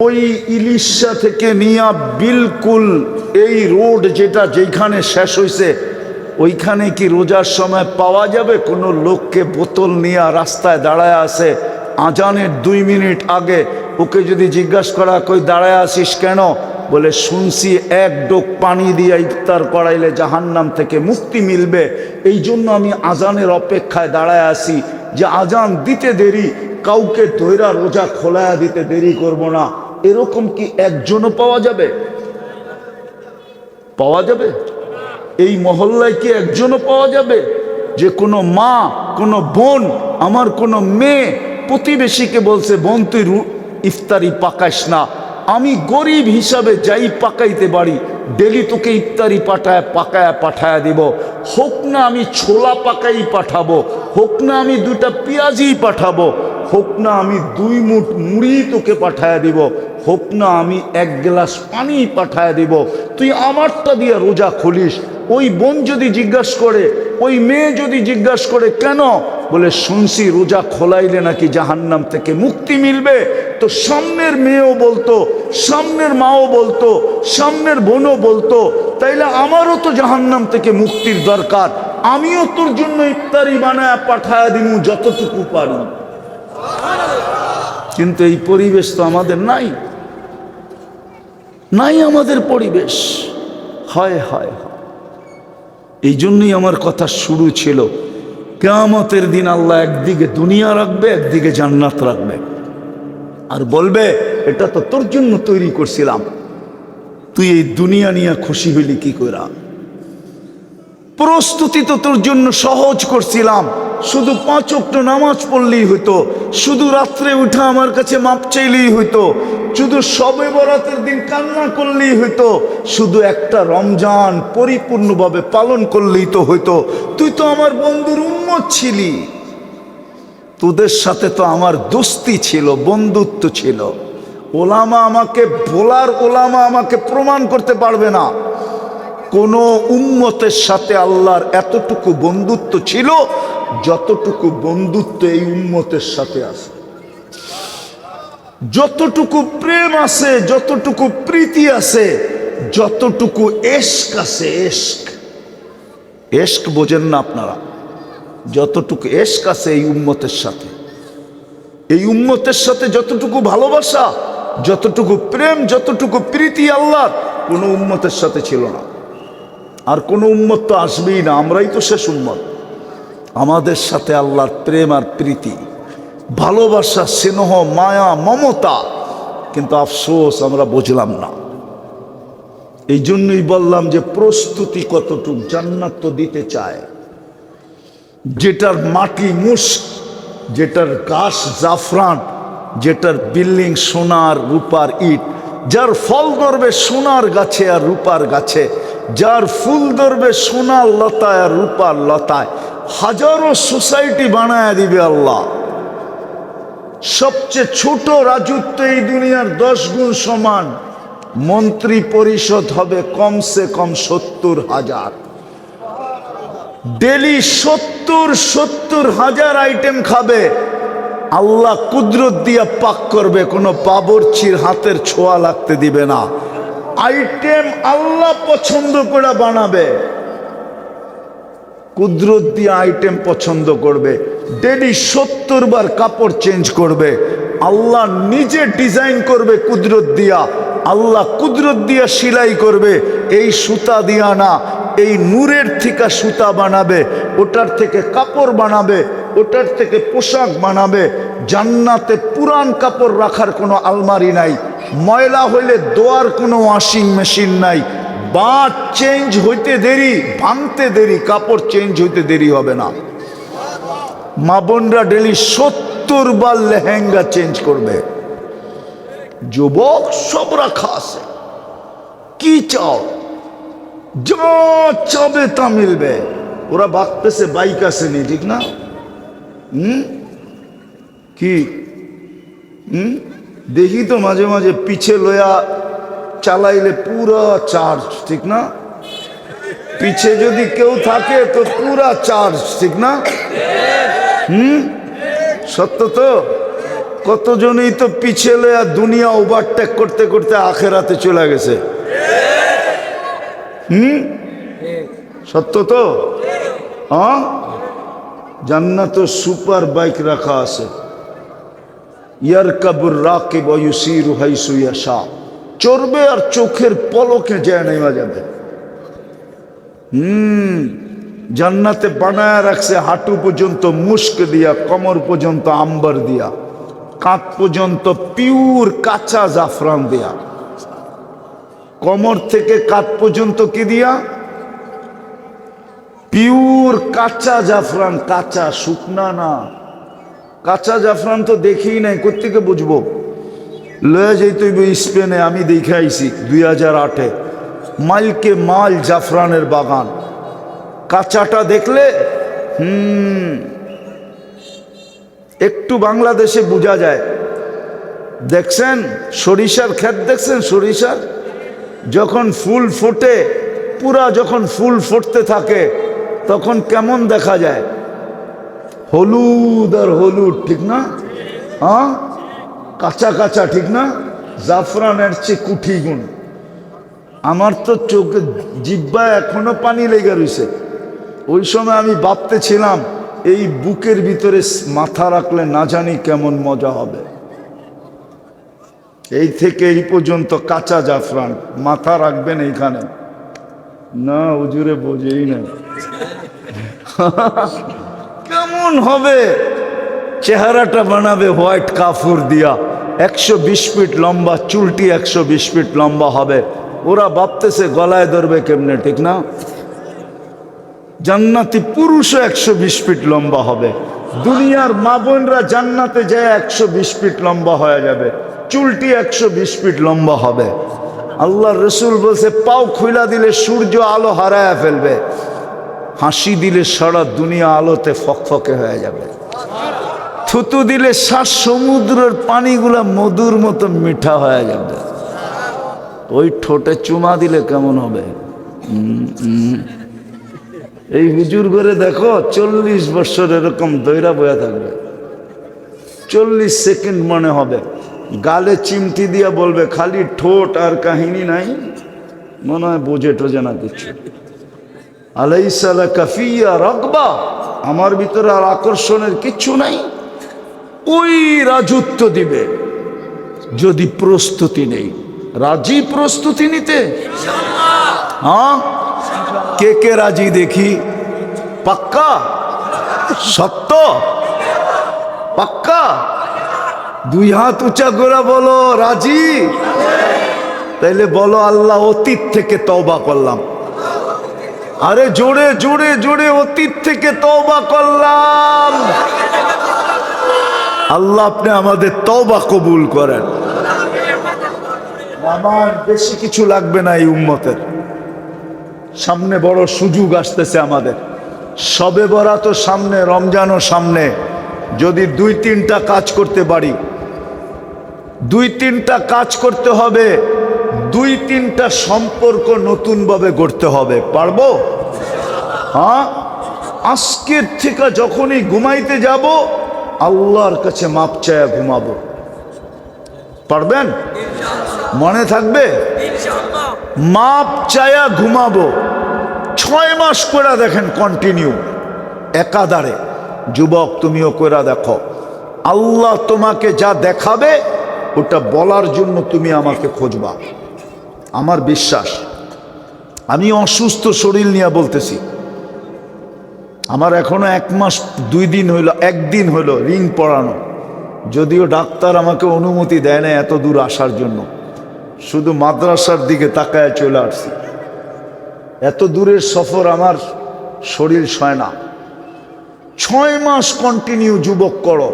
ওই ইলিশা থেকে নিয়া বিলকুল এই রোড যেটা যেখানে শেষ হয়েছে ওইখানে কি রোজার সময় পাওয়া যাবে কোনো লোককে বোতল নিয়ে রাস্তায় দাঁড়ায় আছে আজানের 2 মিনিট আগে? ওকে যদি জিজ্ঞাসা করা কই দাঁড়ায় আসিস কেন, বলে শুনছি এক ডোক পানি দিয়ে ইফতার করাইলে জাহান্নাম থেকে মুক্তি মিলবে, এই জন্য আমি আজানের অপেক্ষায় দাঁড়ায় আসি যে আজান দিতে দেরি, কাউকে ধৈরা রোজা খোলায়া দিতে দেরি করব না। এরকম কি একজনও পাওয়া যাবে? পাওয়া যাবে? এই মহল্লায় কি একজনও পাওয়া যাবে যে কোনো মা, কোনো বোন, আমার কোনো মেয়ে প্রতিবেশীকে বলছে বোন তুই ইফতারি পাকাইস না, আমি গরিব হিসাবে যাই পাকাইতে পারি ডেলি তোকে ইফতারি পাকায়া পাঠায়া দিব, হোক না আমি ছোলা পাকাই পাঠাবো, হোক না আমি 2টা পেঁয়াজই পাঠাবো, হোক না আমি 2 মুঠ মুড়ি তোকে পাঠায়া দিব, হোক না আমি 1 গ্লাস পানি পাঠায়া দিব, তুই আমারটা দিয়ে রোজা খুলিস। ওই বোন যদি জিজ্ঞাসা করে, ওই মেয়ে যদি জিজ্ঞাসা করে কেন, বলে শুনছি রোজা খোলাইলে নাকি জাহান্নাম থেকে মুক্তি মিলবে। তো সামনের মেয়েও বলতো, সামনের মাও বলতো, সামনের বোনও বলতো, তাইলে আমারও তো জাহান্নাম থেকে মুক্তির দরকার, আমিও তোর জন্য ইফতারি বানায় পাঠায়া দিমু যতটুকু পারি। কিন্তু এই পরিবেশ তো আমাদের নাই, নাই আমাদের পরিবেশ। হয় হয় এই জন্যই আমার কথা শুরু ছিল, কিয়ামতের দিন আল্লাহ একদিকে দুনিয়া রাখবে, একদিকে জান্নাত রাখবে, আর বলবে এটা তো তোর জন্য তৈরি করছিলাম, তুই এই দুনিয়া নিয়ে খুশি হইলি কি কইরা? প্রস্তুতি তো তোর জন্য সহজ করছিলাম, শুধু 5 ওয়াক্ত নামাজ পড়লেই হইতো, শুধু রাত্রে উঠা আমার কাছে মাপ চাইলেই হইতো, শুধু শবে বরাতের দিন কান্না করলেই হইতো, শুধু একটা রমজান পরিপূর্ণভাবে পালন করলেই তো হইতো। তুই তো আমার বন্ধুর উম্মত ছিলি, তোদের সাথে তো আমার দোস্তি ছিল, বন্ধুত্ব ছিল। ওলামা আমাকে বলার, ওলামা আমাকে প্রমাণ করতে পারবে না কোন উম্মতের সাথে আল্লাহর এতটুকু বন্ধুত্ব ছিল যতটুকু বন্ধুত্ব এই উম্মতের সাথে আছে, যতটুকু প্রেম আছে, যতটুকু প্রীতি আছে, যতটুকু এশক আছে। এশক, এশক বোঝেন না আপনারা? যতটুকু এশক আছে এই উম্মতের সাথে, এই উম্মতের সাথে যতটুকু ভালোবাসা, যতটুকু প্রেম, যতটুকু প্রীতি আল্লাহর কোনো উম্মতের সাথে ছিল না। আর কোনো উম্মত তো আসবেই না, আমরাই তো শেষ উম্মত। আমাদের সাথে আল্লাহর প্রেম আর প্রীতি, ভালোবাসা, স্নেহ, মায়া, মমতা, কিন্তু আফসোস আমরা বুঝলাম না। এই জন্যই বললাম যে প্রস্তুতি কতটুক। জান্নাত তো দিতে চায়, যেটার মাটি মুস্ক, যেটার গাছ জাফরান, যেটার বিল্ডিং সোনার রূপার ইট, যার ফল ধরবে সোনার গাছে আর রূপার গাছে, যার ফুল ধরবে সোনার লতায় আর রূপার লতায়, হাজারো সোসাইটি বানায় দিবে আল্লাহ। সবচেয়ে ছোট রাজত্ব এই দুনিয়ার 10 গুণ সমান, মন্ত্রী পরিষদ হবে কমসে কম 70,000। ডেলি 70,000 আইটেম খাবে, আল্লাহ কুদরত দিয়া পাক করবে, কোনো বাবুর্চির হাতের ছোঁয়া লাগতে দিবে না। আইটেম আল্লাহ পছন্দ করে বানাবে, কুদরত দিয়ে আইটেম পছন্দ করবে। ডেলি 70 বার কাপড় চেঞ্জ করবে, আল্লাহ নিজে ডিজাইন করবে কুদরত দিয়া, আল্লাহ কুদরত দিয়া সেলাই করবে। এই সুতা দিয়া না, এই নূরের থেকে সুতা বানাবে, ওটার থেকে কাপড় বানাবে, ওটার থেকে পোশাক বানাবে। জান্নাতে পুরান কাপড় রাখার কোনো আলমারি নাই, ময়লা হইলে ধোয়ার কোনো ওয়াশিং মেশিন নাই, বাঁট চেঞ্জ হইতে দেরি, ভাঙতে দেরি, কাপড় চেঞ্জ হইতে দেরি হবে না। মা বোনরা ডেলি 70 বার লেহেঙ্গা চেঞ্জ করবে। যুবক সব রাখা আছে, কি চাও? যা চাবে তা মিলবে। ওরা বাগতেছে, বাইক আসেনি, ঠিক না? কি দেখি তো মাঝে মাঝে পিছে লয়া চালাইলে পুরা চার্জ, ঠিক না? পিছে যদি কেউ থাকে তো পুরা চার্জ, ঠিক না? সত্য তো? কতজনই তো পিছলে আর দুনিয়া ওভারটেক করতে করতে আখেরাতে চলে গেছে। সত্য তো? হ্যাঁ, জান্নাত সুপার বাইক রাখা আছে, ইয়ারকাবুর রাকিব ওয়া ইউসিরু হাইসু ইয়াশা, চড়বে আর চোখের পলকে যায় নেমে যাবে। জান্নাতে বানায় রাখছে হাঁটু পর্যন্ত মুস্ক দিয়া, কমর পর্যন্ত আম্বার দিয়া, কাঁধ পর্যন্ত পিওর কাঁচা জাফরান দিয়া, কমর থেকে কাঁধ পর্যন্ত কি দিয়া? পিওর কাঁচা জাফরান। কাঁচা, শুকনা না। কাঁচা জাফরান তো দেখি নাই, কোত্থেকে বুঝবো? লয়ে যেতে স্পেনে, আমি দেখে আইছি 2008-এ, মাইলকে মাইল জাফরানের বাগান। কাঁচাটা দেখলে একটু বাংলাদেশে বোঝা যায়। দেখছেন সরিষার ক্ষেত? দেখছেন সরিষার যখন ফুল ফোটে, পুরা যখন ফুল ফুটতে থাকে তখন কেমন দেখা যায়? হলুদ আর হলুদ, ঠিক না? হ্যাঁ, কাঁচা কাঁচা, ঠিক না? জাফরানের চেয়ে কুঠি গুণ। আমার তো চোখে জিহ্বায় এখনো পানি লেগে রয়েছে। ওই সময় আমি ভাবতেছিলাম এই বুকের ভিতরে মাথা রাখলে না জানি কেমন মজা হবে। এই থেকে এই পর্যন্ত কাঁচা জাফরান, মাথা রাখবেন এইখানে না, হুজুরে বোঝেই না কেমন হবে। চেহারাটা বানাবে হোয়াইট কাফুর দিয়া, 120 ফিট লম্বা, চুলটি 120 ফিট লম্বা হবে। ওরা ভাবতেছে গলায় ধরবে কেমনে, ঠিক না? জান্নাতি পুরুষও 120 ফিট লম্বা হবে। দুনিয়ার মা বোনরা জান্নাতে যায় 120 ফিট লম্বা হয়ে যাবে, চুলটি 120 ফিট লম্বা হবে। আল্লাহ রসুল বলছে পাও খুইলা দিলে সূর্য আলো হারায় ফেলবে, হাসি দিলে সারা দুনিয়া আলোতে ফকফকে হয়ে যাবে, থুতু দিলে সাত সমুদ্রের পানিগুলা মধুর মতো মিঠা হয়ে যাবে। ওই ঠোঁটে চুমা দিলে কেমন হবে? এই হুজুর করে দেখো 40 বছর এরকম দৈরা বয়া থাকবে, 40 সেকেন্ড মনে হবে। গালে চিমটি দিয়া বলবে খালি ঠোঁট আর কাহিনী নাই, মনে হয় বোঝে টোজে না কিছু। আলাইসা লাকা ফিয়া রাগবা, আমার ভিতরে আর আকর্ষণের কিচ্ছু নাই। ওই রাজত্ব দিবে যদি প্রস্তুতি নেই। রাজি প্রস্তুতি নিতে? হ্যাঁ, কে কে রাজি দেখি? পাক্কা? সত্য? পাক্কা? 2 হাত উঁচা করে বলো রাজি। তাইলে বলো আল্লাহ অতীত থেকে তওবা করলাম। আরে জোরে জোরে জোরে, অতীত থেকে তওবা করলাম। আল্লাহ আপনি আমাদের তওবা কবুল করেন। আমার বেশি কিছু লাগবে না এই উম্মতের সামনে। বড় সুযোগ আসতেছে আমাদের, শবে বরাতও সামনে, রমজানও সামনে। যদি 2-3টা কাজ করতে পারি, 2-3টা কাজ করতে হবে, 2-3টা সম্পর্ক নতুনভাবে গড়তে হবে। পারবো? হ্যাঁ, আজকের থেকে যখনই ঘুমাইতে যাব আল্লাহর কাছে মাপ চায়া ঘুমাবো। পারবেন? মনে থাকবে? মাপ চায়া ঘুমাবো। 6 মাস করে দেখেন কন্টিনিউ, একাধারে। যুবক তুমিও করে দেখো, আল্লাহ তোমাকে যা দেখাবে ওটা বলার জন্য তুমি আমাকে খুঁজবা। আমার বিশ্বাস, আমি অসুস্থ শরীর নিয়ে বলতেছি। আমার এখনো 1 মাস 2 দিন হইল, 1 দিন হইল রিং পরানো, যদিও ডাক্তার আমাকে অনুমতি দেয় না এত দূর আসার জন্য। শুধু মাদ্রাসার দিকে তাকায় চলে আসছি। এত দূরের সফর আমার শরীর সয় না। 6 মাস কন্টিনিউ যুবক করো,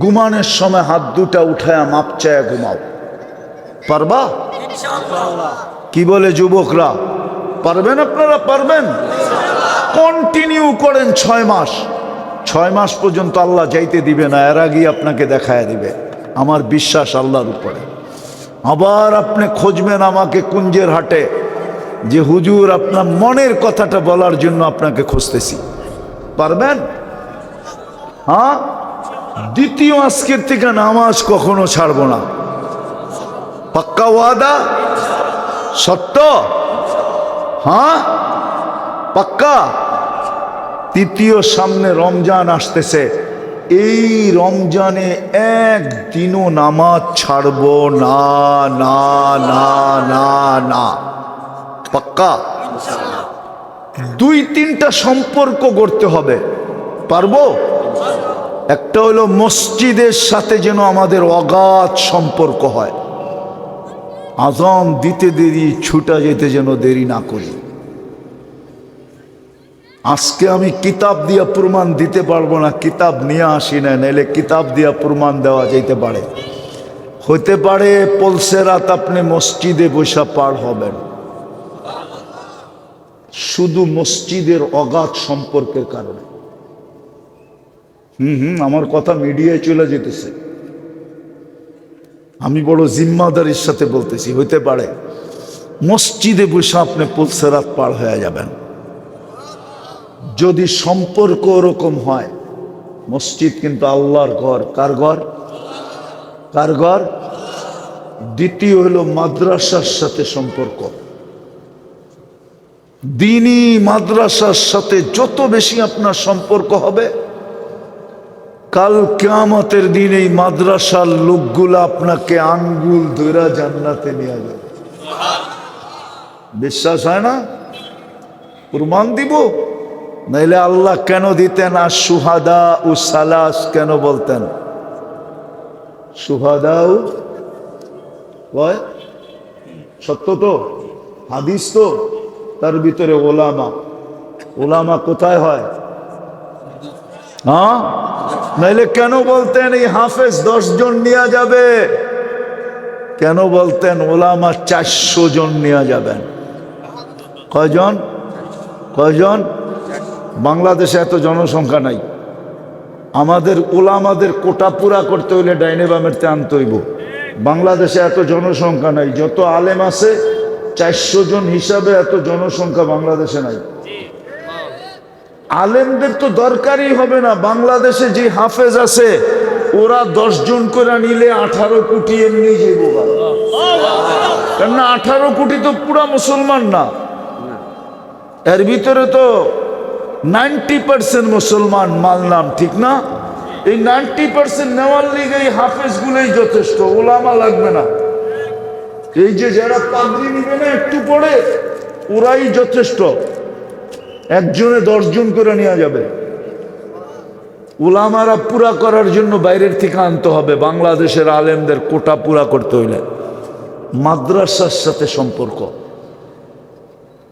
ঘুমানোর সময় হাত দুটা উঠায় মাপ চায় ঘুমাও। পারবা? কি বলে যুবকরা, পারবেন? আপনারা পারবেন? কন্টিনিউ করেন 6 মাস। 6 মাস পর্যন্ত আল্লাহ যাইতে দিবে না, এর আগেই আপনাকে দেখায় দিবে। আমার বিশ্বাস আল্লাহর উপরে। আবার আপনি খুঁজবেন আমাকে কুঞ্জের হাটে, যে হুজুর আপনার মনের কথাটা বলার জন্য আপনাকে খুঁজতেছি। পারবেন? হ্যাঁ, দ্বিতীয় আজকের থেকে নামাজ কখনো ছাড়বো না। পাক্কা ওয়াদা? সত্য? হ্যাঁ পাক্কা। তৃতীয়, সামনে রমজান আসতেছে, এই রমজানে একদিনও নামাজ ছাড়বো না, না না না না। পাক্কা? দুই তিনটা সম্পর্ক গড়তে হবে, পারবো? একটা হলো মসজিদের সাথে যেন আমাদের অগাধ সম্পর্ক হয়, আযান দিতে দেরি ছুটা যেতে যেন দেরি না করি। আজকে আমি কিতাব দিয়া প্রমাণ দিতে পারবো না, কিতাব নিয়ে আসি না, নাইলে কিতাব দিয়া প্রমাণ দেওয়া যেতে পারে। হতে পারে পলসে রাত আপনি মসজিদে বসা পার হবেন, শুধু মসজিদের অগাধ সম্পর্কের কারণে। আমার কথা মিডিয়ায় চলে যেতেছে, আমি বড় জিম্মাদারির সাথে বলতেছি। হইতে পারে মসজিদে বসে আপনি পলসে রাত পার হয়ে যাবেন। যদি সম্পর্ক ওরকম হয়, মসজিদ কিন্তু আল্লাহর ঘর। কার ঘর? কার ঘর? দ্বিতীয় হলো মাদ্রাসার সাথে সম্পর্ক। দ্বীনি মাদ্রাসার সাথে যত বেশি আপনার সম্পর্ক হবে, কাল কিয়ামতের দিন এই মাদ্রাসার লোকগুলো আপনাকে আঙ্গুল ধইরা জান্নাতে নিয়ে যাবে। বিশ্বাস হয় না? প্রমাণ দিব, নাইলে আল্লাহ কেন দিতেন আর সুহাদা ও সালাস কেন বলতেন? সুহাদাও কয় সত্য তো, হাদিস তো, তার ভিতরে ওলামা। ওলামা কোথায় হয়? হ্যাঁ, নাইলে কেন বলতেন এই হাফেজ 10 জন নেওয়া যাবে? কেন বলতেন ওলামা 400 জন নেওয়া যাবেন? কয়জন? কয়জন? বাংলাদেশে এত জনসংখ্যা নাই, আমাদের ওলামাদের কোটা পুরা করতে হইলে ডাইনে বামের তে আনতে হইব। বাংলাদেশে এত জনসংখ্যা নাই, যত আলেম আছে 400 জন হিসাবে এত জনসংখ্যা বাংলাদেশে নাই। আলেমদের তো দরকারই হবে না, বাংলাদেশে যে হাফেজ আছে ওরা 10 জন করে নিলে 18 কোটি এমনি যাইব। কেননা 18 কোটি তো পুরা মুসলমান না, এর ভিতরে তো 90% মুসলমান মানলাম, ঠিক না? এই 90% নেওয়ার লিগে এই হাফেজ গুলোই যথেষ্ট, ওলামা লাগবে না। এই যে যারা পাগড়ি নিবে না একটু পরে, ওরাই যথেষ্ট। একজনে 10 জন করে নেওয়া যাবে। ওলামারা পুরা করার জন্য বাইরের থেকে আনতে হবে। বাংলাদেশের আলেমদের কোটা পুরা করতে হইলে মাদ্রাসার সাথে সম্পর্ক।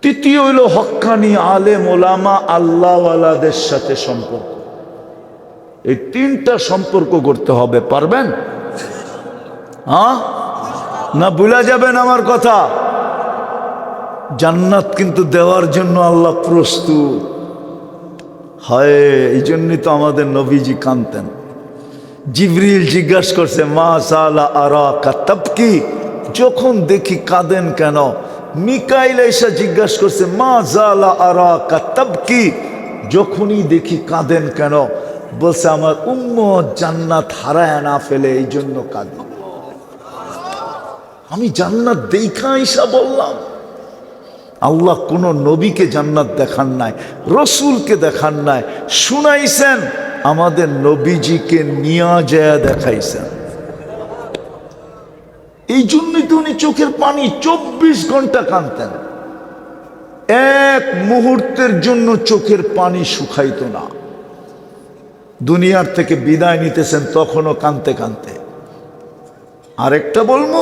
তৃতীয় হইল হক্কানি আলেম ওলামা আল্লাহওয়ালাদের সাথে সম্পর্ক। এই তিনটা সম্পর্ক করতে হবে, পারবেন? হ্যাঁ না ভুলা যাবেন আমার কথা? জান্নাত কিন্তু দেওয়ার জন্য আল্লাহ প্রস্তুত। হয় এই জন্যই তো আমাদের নবীজি কাঁদতেন। জিবরিল জিজ্ঞাসা করছে, মা সালা আরাকা তাবকি, যখন দেখি কাঁদেন কেন? মিকাইল এসে জিজ্ঞাসা করছে, মা জালা আরাকা তাবকি, যখনই দেখি কাঁদেন কেন? বলছে, আমার উম্মত জান্নাত হারায় না ফেলে এই জন্য কাঁদি। আমি জান্নাত দেখা আইসা বললাম। আল্লাহ কোন নবীকে জান্নাত দেখান নাই, রসুলকে দেখান নাই, শুনাইছেন আমাদের নবীজিকে নিয়া যায় দেখাইছেন। এই জন্যই তো উনি চোখের পানি 24 ঘন্টা কাঁদতেন, এক মুহূর্তের জন্য চোখের পানি শুকাইত না। দুনিয়ার থেকে বিদায় নিতেছেন তখনও কাঁদতে কাঁদতে। আরেকটা বলবো,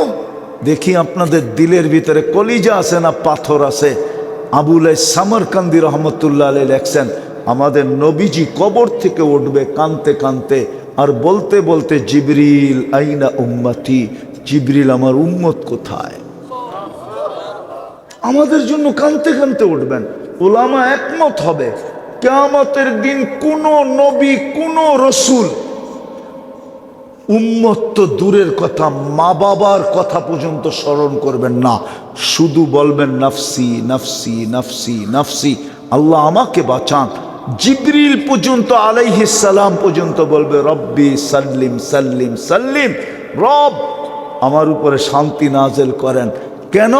দেখি আপনাদের দিলের ভিতরে কলিজা আছে না পাথর আছে? আবুল সামরকান্দি রহমতুল্লাহ আলাইহি লেখছেন, আমাদের নবীজি কবর থেকে উঠবে কাঁদতে কাঁদতে, আর বলতে বলতে, জিবরিল আইনা উম্মতি, জিবরিল আমার উম্মত কোথায়? আমাদের জন্য কাঁদতে কাঁদতে উঠবেন। উলামা একমত হবে, কিয়ামতের দিন কোন নবী কোন রসুল উম্মত তো দূরের কথা, মা বাবার কথা পর্যন্ত স্মরণ করবেন না, শুধু বলবেন নাফসি নাফসি নাফসি নাফসি, আল্লাহ আমাকে বাঁচান, জিবরিল পর্যন্ত আলাইহিস সালাম পর্যন্ত বলবে রব্বি সাল্লিম সাল্লিম সাল্লিম, রব আমার উপরে শান্তি নাজেল করেন। কেন?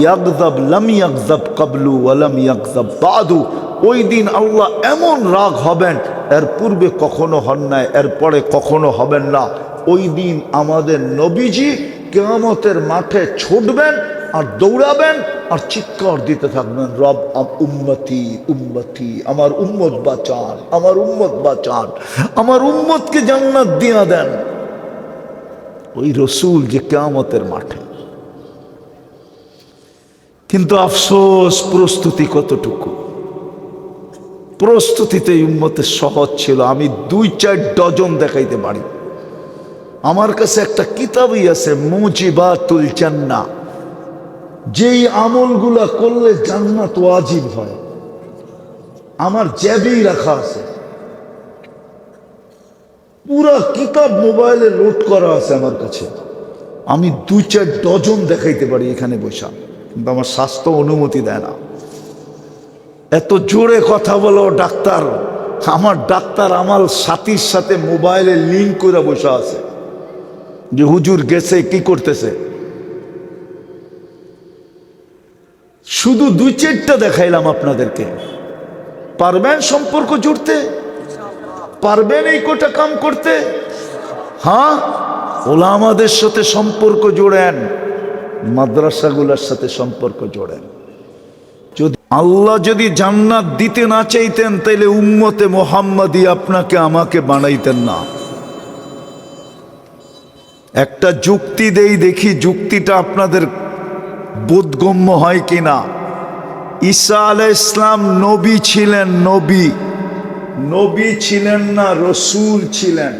ইয়াগযাব লাম ইয়াগযাব ক্বাবলু ওয়া লাম ইয়াগযাব বাদু। ওই দিন আল্লাহ এমন রাগ হবেন, এর পূর্বে কখনো হন নাই, এরপরে কখনো হবেন না। ওই দিন আমাদের নবীজি কিয়ামতের মাঠে ছুটবেন আর দৌড়াবেন আর চিৎকার দিতে থাকবেন, রব উম্মতি উম্মতি, আমার উম্মত বাঁচান, আমার উম্মত বাঁচান, আমার উম্মতকে জান্নাত দিয়া দেন। ওই রসুল যে কিয়ামতের মাঠে। কিন্তু আফসোস, প্রস্তুতি কতটুকু? প্রস্তুতিতে উম্মতের সহজ ছিল। আমি 2-4 ডজন দেখাইতে পারি। আমার কাছে একটা কিতাবই আছে, মুজিবাতুল জান্নাহ, যেই আমলগুলা করলে জান্নাত ওয়াজিব হয়, আমার জ্যাবেই রাখা আছে। পুরা কিতাব মোবাইলে লোড করা আছে আমার কাছে। আমি 2-4 ডজন দেখাইতে পারি এখানে বসা, কিন্তু আমার স্বাস্থ্য অনুমতি দেয় না। এত জোরে কথা বলো ডাক্তার, আমার ডাক্তার আমার সাথীর সাথে মোবাইলে লিঙ্ক করে বসা আছে যে হুজুর গেছে কি করতেছে। শুধু 2-4টা দেখাইলাম আপনাদেরকে। পারবেন সম্পর্ক জুড়তে? পারবেন এই কোটা কাম করতে? হ্যাঁ, ওলামাদের সাথে সম্পর্ক জোড়েন, মাদ্রাসাগুলোর সাথে সম্পর্ক জোড়েন। যদি আল্লাহ যদি জান্নাত দিতে না চাইতেন, তাইলে উম্মতে মুহাম্মাদি আপনাকে আমাকে বানাইতেন না। একটা যুক্তি দেই, দেখি যুক্তিটা আপনাদের বোধগম্য হয় কিনা। ঈসা আলাইহিস সালাম নবী ছিলেন, নবী। নবী ছিলেন না, রসুল ছিলেন।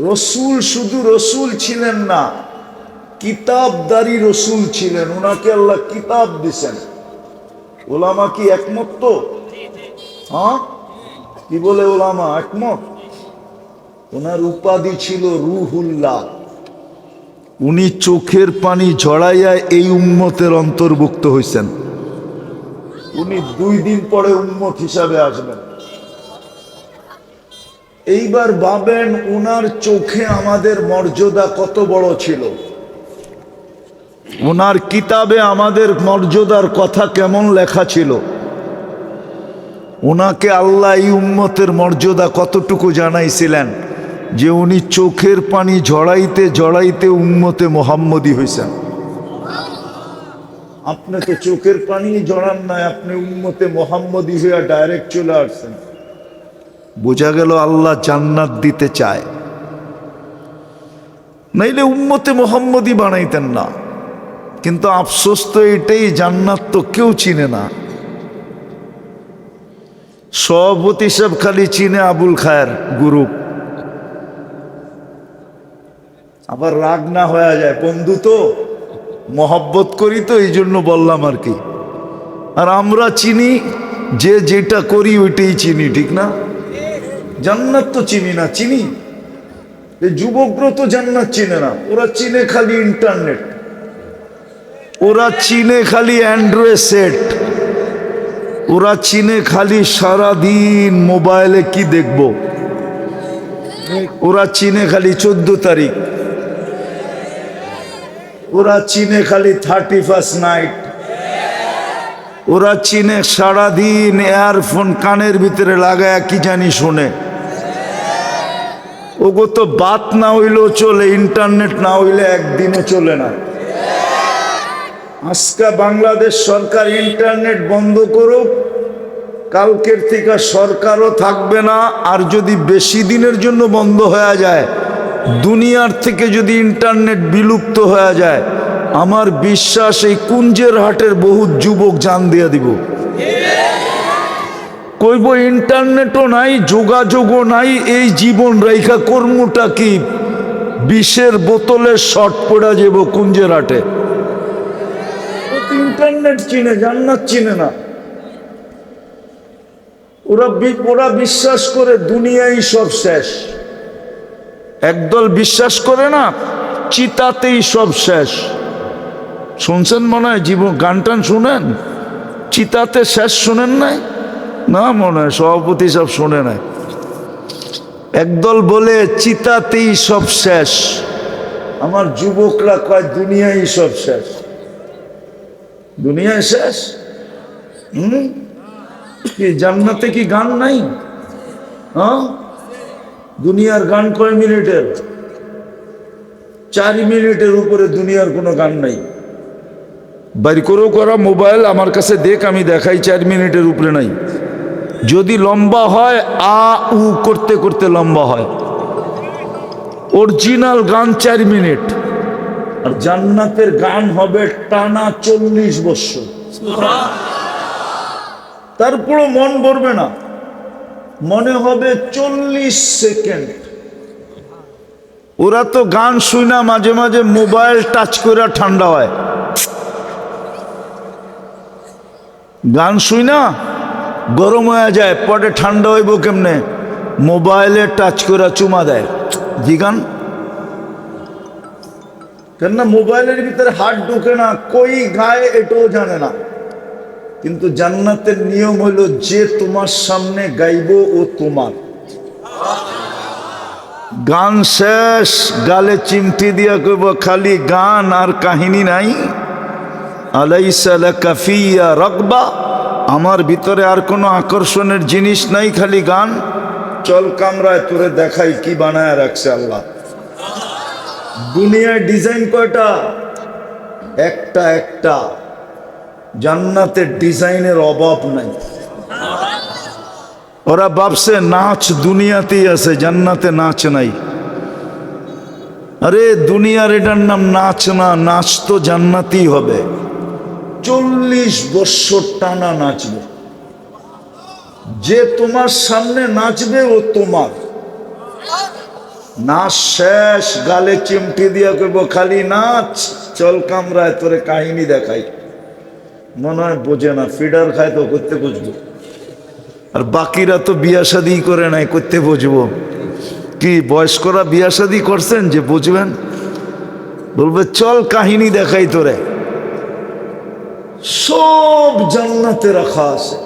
রসুল শুধু রসুল ছিলেন না, কিতাবদারি রসুল ছিলেন। ওনাকে আল্লাহ কিতাব দিছেন। ওলামা কি একমত? তো হ্যাঁ, কি বলে ওলামা একমত? ওনার উপাধি ছিল রুহুল্লাহ। উনি চোখের পানি ঝরাইয়া এই উম্মতের অন্তর্ভুক্ত হয়েছেন। উনি 2 দিন পরে উম্মত হিসাবে আসবেন। এইবার ভাবেন ওনার চোখে আমাদের মর্যাদা কত বড় ছিল, ওনার কিতাবে আমাদের মর্যাদার কথা কেমন লেখা ছিল। ওনাকে আল্লাহ এই উম্মতের মর্যাদা কতটুকু জানাইছিলেন, যে উনি চোখের পানি ঝরাইতে ঝরাইতে উম্মতে মুহাম্মদী হয়েছেন। আপনি তো চোখের পানি ঝরান নাই, আপনি উম্মতে মুহাম্মদী হয়ে ডাইরেক্ট চলে আসছেন। বোঝা গেল আল্লাহ জান্নাত দিতে চায়, নাইলে উম্মতে মুহাম্মদী বানাইতেন না। কিন্তু আফসোস তো এটাই, জান্নাত তো কেউ চিনে না। সভাপতি সাহেব খালি চিনে আবুল খায়ের গ্রুপ। আবার রাগ না হয়ে যায়, বন্ধু তো মহব্বত করি তো এই জন্য বললাম আর কি। আর আমরা চিনি, যে যেটা করি ওইটাই চিনি, ঠিক না? জান্নাত তো চিনি না। চিনি এই যুবকরা তো জান্নাত চিনে না, ওরা চিনে খালি ইন্টারনেট, ওরা চিনে খালি অ্যান্ড্রয়েড সেট, ওরা চিনে খালি সারাদিন মোবাইলে কি দেখব, ওরা চিনে খালি 14 তারিখ, ওরা চিনে খালি 31st নাইট, ওরা চিনে সারাদিন ইয়ারফোন কানের ভিতরে লাগায় কি জানি শোনে। ওগো তো বাত না হইলেও চলে, ইন্টারনেট না হইলে একদিনও চলে না। আজকে বাংলাদেশ সরকার ইন্টারনেট বন্ধ করুক, কালকের থেকে সরকারও থাকবে না। আর যদি বেশি দিনের জন্য বন্ধ হয়ে যায়, দুনিয়ার থেকে যদি ইন্টারনেট বিলুপ্ত হয়ে যায়, আমার বিশ্বাস এই কুঞ্জের হাটের বহু যুবক জান দিয়ে দিব। কইব ইন্টারনেটও নাই, যোগাযোগও নাই, এই জীবন রেখা কর্মটা কি? বিষের বোতলে শর্ট পড়া যাব কুঞ্জের হাটে। ইন্টারনেট চিনে, জান্নাত চিনে না। ওরা বিশ্বাস করে দুনিয়াই সব শেষ। একদল বিশ্বাস করে না, চিতাতেই সব শেষ। শুনছেন মনে হয়, জীবন গান টান শুনেন? চিতাতে শেষ শুনেন নাই? না মনে হয় সভাপতি সব শোনে নাই। একদল বলে চিতাতেই সব শেষ, আমার যুবকরা কয় দুনিয়ায় সব শেষ। দুনিয়ায় শেষ? কি জান্নাতে কি গান নাই? হ্যাঁ, দুনিয়ার গান কয় মিনিটের? 4 মিনিটের উপরে দুনিয়ার কোনো গান নাই। বাড়ি করেও করা মোবাইল আমার কাছে দেখ, আমি দেখাই 4 মিনিটের উপরে নাই। যদি লম্বা হয় আ উ করতে করতে লম্বা হয়। অরিজিনাল গান 4 মিনিট, আর জান্নাতের গান হবে টানা 40 বছর। তারপরও মন ভরবে না, মনে হবে 40 সেকেন্ড। ওরা তো গান শুই না, মাঝে মাঝে মোবাইল টাচ করে ঠান্ডা হয়। গান শুই না, গরম হয়ে যায়, পরে ঠান্ডা হইব কেমনে? মোবাইলে টাচ করে চুমা দেয়। জি গান কেননা মোবাইলের ভিতরে হাত ঢুকে না, কই গায়ে এটাও জানে না। কিন্তু জান্নাতের নিয়ম হলো যে তোমার সামনে গাইব ও তোমার। গান শেষ, গালে চিমটি দিয়া কইব খালি গান আর কাহিনী নাই। আলাইসা লাকা ফিয়া রাগবা, আমার ভিতরে আর কোনো আকর্ষণের জিনিস নাই, খালি গান। চল কামরায় তোরে দেখাই কি বানায় রাখছে আল্লাহ। দুনিয়ায় ডিজাইন কয়টা? একটা একটা। জান্নাতের ডিজাইনের অভাব নাই। ওরা ভাবছে নাচ দুনিয়াতেই আছে, জান্নাতে নাচ নাই। আরে দুনিয়ার এটার নাম নাচ না, নাচ তো জান্নাতেই হবে। 40 বছর টানা নাচবে। যে তোমার সামনে নাচবে ও তোমার। নাচ শেষ, গালে চিমটি দিয়া কইব খালি নাচ, চল কামরায় তোরে কাহিনী দেখাই। মনে হয় বোঝে না, ফিডার খায় তো করতে বুঝবো। আর বাকিরা তো বিয়া শাদি করে নাই, করতে বুঝবো কি? বয়স্করা বিয়া শাদি করছেন যে বুঝবেন? বলবে চল কাহিনী দেখাই তোরে। সব জান্নাতে রাখা আছে।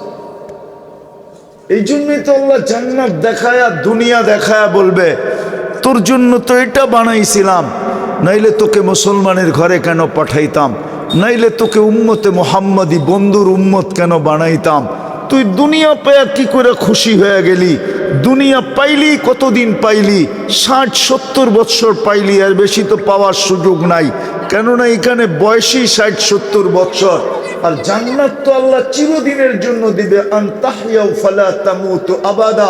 এই জন্যই তো আল্লাহ জান্নাত দেখায়া দুনিয়া দেখায়া বলবে তোর জন্য তো এটা বানাইছিলাম, নাইলে তোকে মুসলমানের ঘরে কেন পাঠাইতাম, নাইলে তোকে উম্মতে মুহাম্মাদি বন্ধুর উম্মত কেন বানাইতাম। তুই দুনিয়া পেয়ে কি করে খুশি হয়ে গেলি? দুনিয়া পাইলি কতদিন পাইলি? 60-70 বৎসর পাইলি, আর বেশি তো পাওয়ার সুযোগ নাই। কেননা এখানে বয়সই 60-70 বৎসর। আর জান্নাত তো আল্লাহ চিরদিনের জন্য দিবে। আনতাহিয়াউ ফালা তামুতু আবাদা,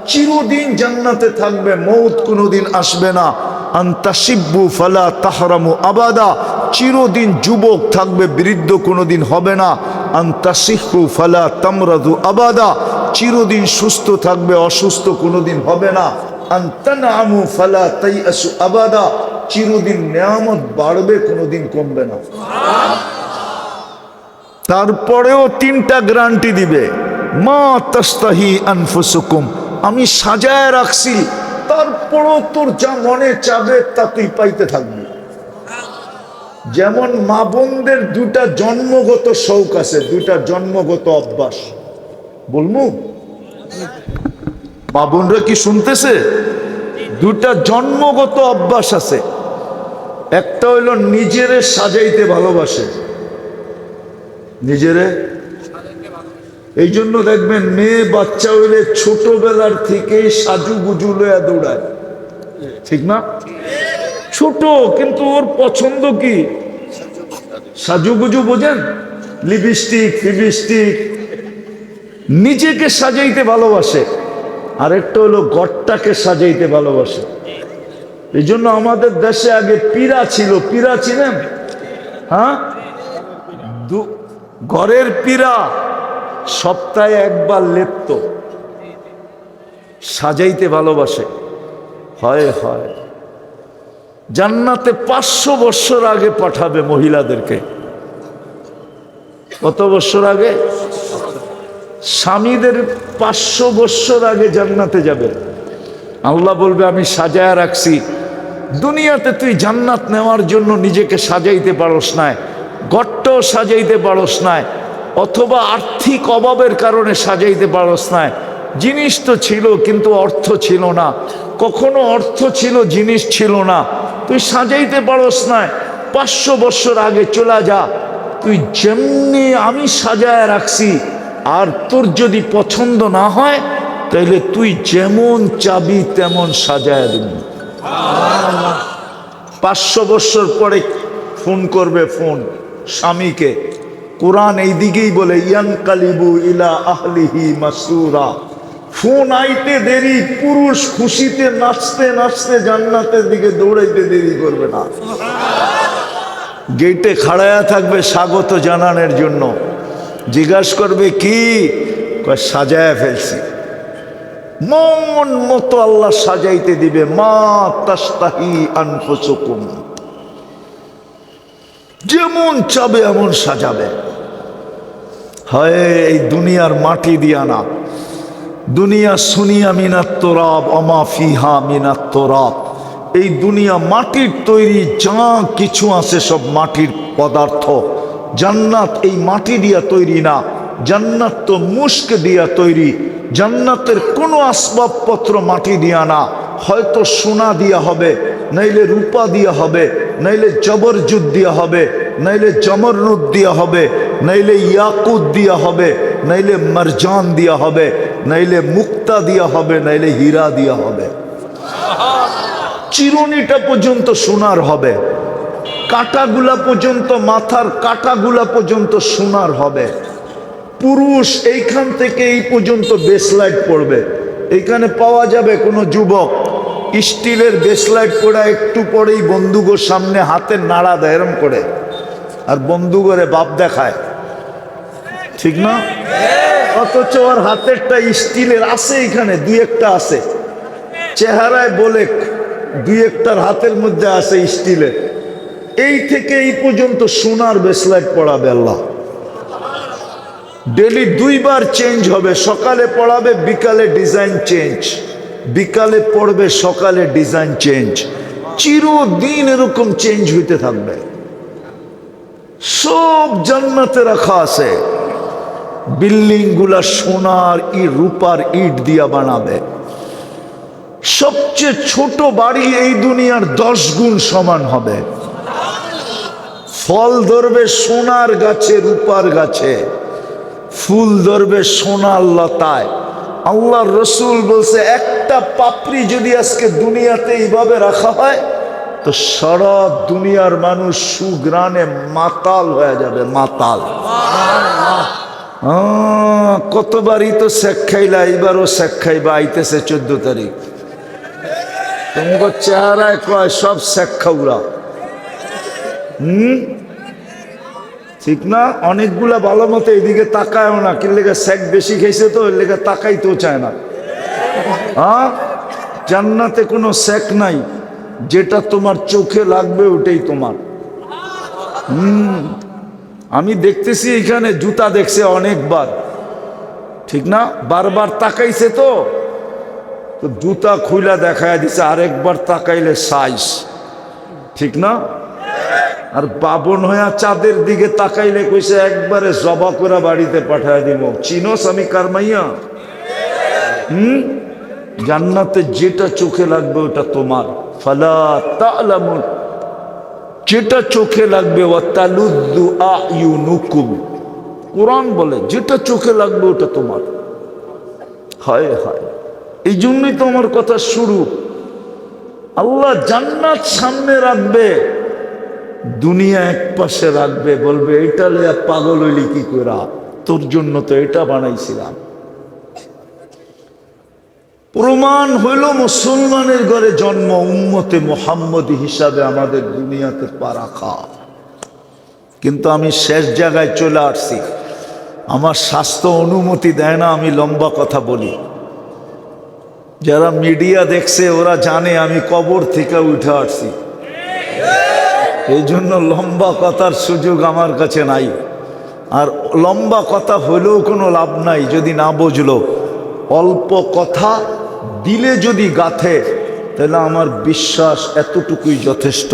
চিরদিন জান্নাতে থাকবে, মৌত কোনোদিন আসবে না। আনতাশিব্বু ফালা তাহরামু আবাদা, চিরদিন যুবক থাকবে, বৃদ্ধ কোনোদিন হবে না। আনতাসিহু ফালা তামরাদু আবাদা, চিরদিন সুস্থ থাকবে, অসুস্থ কোনোদিন হবে না। আনতানামু ফালা তাইয়াসু আবাদা, চিরদিন নেয়ামত বাড়বে, কোনোদিন কমবে না। তারপরেও 3টা গ্যারান্টি দিবে। মা তাস্তাহি আনফুসুকুম, আমি সাজায় রাখছি, তারপরও তোর যা মনে চাবে তা তুই পাইতে থাকবি। যেমন মা বোনদের 2টা জন্মগত শৌক আছে, 2টা জন্মগত অভ্যাস। বলমু মা বোনরা কি শুনতেছে? 2টা জন্মগত অভ্যাস আছে। একটা হইল নিজেরে সাজাইতে ভালোবাসে, নিজেরে। এই জন্য দেখবেন মেয়ে বাচ্চা হইলে ছোটবেলার থেকেই সাজু গুজু লয়া দৌড়ায়, ঠিক না? ছোট কিন্তু ওর পছন্দ কি? সাজুগুজু, বোঝেন? লিপস্টিক ফিপস্টিক, নিজেকে সাজাইতে ভালোবাসে। আরেকটা হলো ঘরটাকে সাজাইতে ভালোবাসে। এই জন্য আমাদের দেশে আগে পীড়া ছিল, পীড়া ছিলেন? হ্যাঁ, ঘরের পীড়া সপ্তাহে একবার লেপতো, সাজাইতে ভালোবাসে। হয় হয় জান্নাতে 500 বছর আগে পাঠাবে মহিলাদেরকে। কত বছর আগে? স্বামীদের 500 বছর আগে জান্নাতে যাবে। আল্লাহ বলবে আমি সাজায় রাখছি। দুনিয়াতে তুই জান্নাত নেওয়ার জন্য নিজেকে সাজাইতে পারস না, ঘরটাও সাজাইতে পারস না, অথবা আর্থিক অভাবের কারণে সাজাইতে পারস না। জিনিস তো ছিল কিন্তু অর্থ ছিল না, কখনো অর্থ ছিল জিনিস ছিল না, তুই সাজাইতে পারস না। 500 বছর আগে চলে যা, তুই যেমনি আমি সাজায় রাখছি, আর তোর যদি পছন্দ না হয় তাহলে তুই যেমন চাবি তেমন সাজায় দিবি। 500 বছর পরে ফোন করবে, ফোন স্বামীকে। কোরআন এই দিকেই বলে ইয়ানকালিবু ইলা আহলিহি মাসরুরা। ফোন আইতে দেরি, পুরুষ খুশিতে নাচতে নাচতে জান্নাতের দিকে দৌড়াইতে দেরি করবে না। গেটে খাড়ায়া থাকবে স্বাগত জানানোর জন্য। জিজ্ঞাসা করবে কি? সাজায়া ফেলছি। মন মতো আল্লাহ সাজাইতে দিবে। মা তাস্তাহি আনফুসুকুম, যেমন চাবে এমন সাজাবে। হয় এই দুনিয়ার মাটি দিয়া না, দুনিয়া সুনিয়া মিনাত তোরাব অমা ফিহা মিনাত তোরাব। এই দুনিয়া মাটির তৈরি, যা কিছু আছে সব মাটির পদার্থ। জান্নাত এই মাটি দিয়া তৈরি না, জান্নাত তো মুস্ক দিয়া তৈরি। জান্নাতের কোনো আসবাবপত্র মাটি দিয়া না, হয়তো সোনা দিয়া হবে, নাইলে রূপা দিয়া হবে, নাইলে জবরজুদ দিয়া হবে, নাইলে জমররুদ দিয়া হবে, নাইলে ইয়াকুত দিয়া হবে, নাইলে মারজান দিয়া হবে, নাইলে মুক্তা দিয়া হবে, নাইলে হীরা দিয়া হবে। চিরুনিটা পর্যন্ত সোনার হবে, কাটাগুলা পর্যন্ত, মাথার কাটাগুলা পর্যন্ত সোনার হবে। পুরুষ এইখান থেকে এই পর্যন্ত বেসলাইট পড়বে। এইখানে পাওয়া যাবে কোনো যুবক স্টিলের বেসলাইট পড়া, একটু পরেই বন্দুকের সামনে হাতের নাড়া দেয় এরম করে, আর বন্দুকের বাপ দেখায়, ঠিক না? অথচ ওর হাতেরটা স্টিলের আছে, এখানে দুই একটা আছে, চেহারায় বলে দুই একটার হাতের মধ্যে আছে স্টিলের। এই থেকে এই পর্যন্ত সোনার বেসলাইট পড়াবে আল্লাহ। ডেলি 2 বার চেঞ্জ হবে, সকালে পড়াবে, বিকালে ডিজাইন চেঞ্জ, বিকালে পড়বে, সকালে ডিজাইন চেঞ্জ। চিরদিন এরকম চেঞ্জ হইতে থাকবে। সব জান্নাতে রাখা আছে। বিল্ডিং গুলা সোনার রূপার ইট দিয়া বানাবে। সবচেয়ে ছোট বাড়ি এই দুনিয়ার 10 গুণ সমান হবে। ফল ধরবে সোনার গাছে, রূপার গাছে, ফুল ধরবে সোনার লতায়। আল্লাহর রসুল বলছে, একটা পাপড়ি যদি আজকে দুনিয়াতে এইভাবে রাখা হয় তো সারা দুনিয়ার মানুষ সুগ্রানে মাতাল হয়ে যাবে, মাতাল। কতবারই তো শেখ খাইলা, এইবারও শেখ খাইবা, আইতেছে 14 তারিখ। তোমার চেহারায় কয় সব শেখ খাউরা। ঠিক না? অনেকগুলা ভালো মতো এদিকে তাকায়ও না, কি লেগে শেখ বেশি খেয়েছে তো এর লেগে তাকাইতেও চায় না। জান্নাতে কোনো শেখ নাই, যেটা তোমার চোখে লাগবে ওটাই তোমার। আমি দেখতেছি এখানে জুতা দেখছে অনেকবার, ঠিক না? বারবার তাকাইছে তো জুতা খুইলা দেখায় দিছে, আরেকবার তাকাইলে সাইজ, ঠিক না? আর বাবন হইয়া চাঁদের দিকে তাকাইলে কইছে একবারে জবা করে বাড়িতে পাঠায় দিব। চিনোস আমি কারমাইয়া? জান্নাতে যেটা চোখে লাগবে ওটা তোমার। ফালা তা'লামু, যেটা চোখে লাগবে, ওয়া তালুদ্দু আ'য়ুনুকুম, কোরআন বলে যেটা চোখে লাগবে ওটা তোমার। হায় হায়, এই জন্যই তো আমার কথা শুরু। আল্লাহ জান্নাত সামনে রাখবে, দুনিয়া এক পাশে রাখবে, বলবে এটা লইয়া পাগল হইলি কি কইরা, তোর জন্য তো এটা বানাইছিলাম। প্রমাণ হইল মুসলমানের ঘরে জন্ম, উম্মতে মুহাম্মদী হিসাবে আমাদের দুনিয়াতে পা রাখা। কিন্তু আমি শেষ জায়গায় চলে আসছি, আমার স্বাস্থ্য অনুমতি দেয় না আমি লম্বা কথা বলি। যারা মিডিয়া দেখছে ওরা জানে আমি কবর থেকে উঠে আসছি, এই জন্য লম্বা কথার সুযোগ আমার কাছে নাই। আর লম্বা কথা হলেও কোনো লাভ নাই যদি না বুঝলো। অল্প কথা দিলে যদি গাথে, তাহলে আমার বিশ্বাস এতটুকুই যথেষ্ট।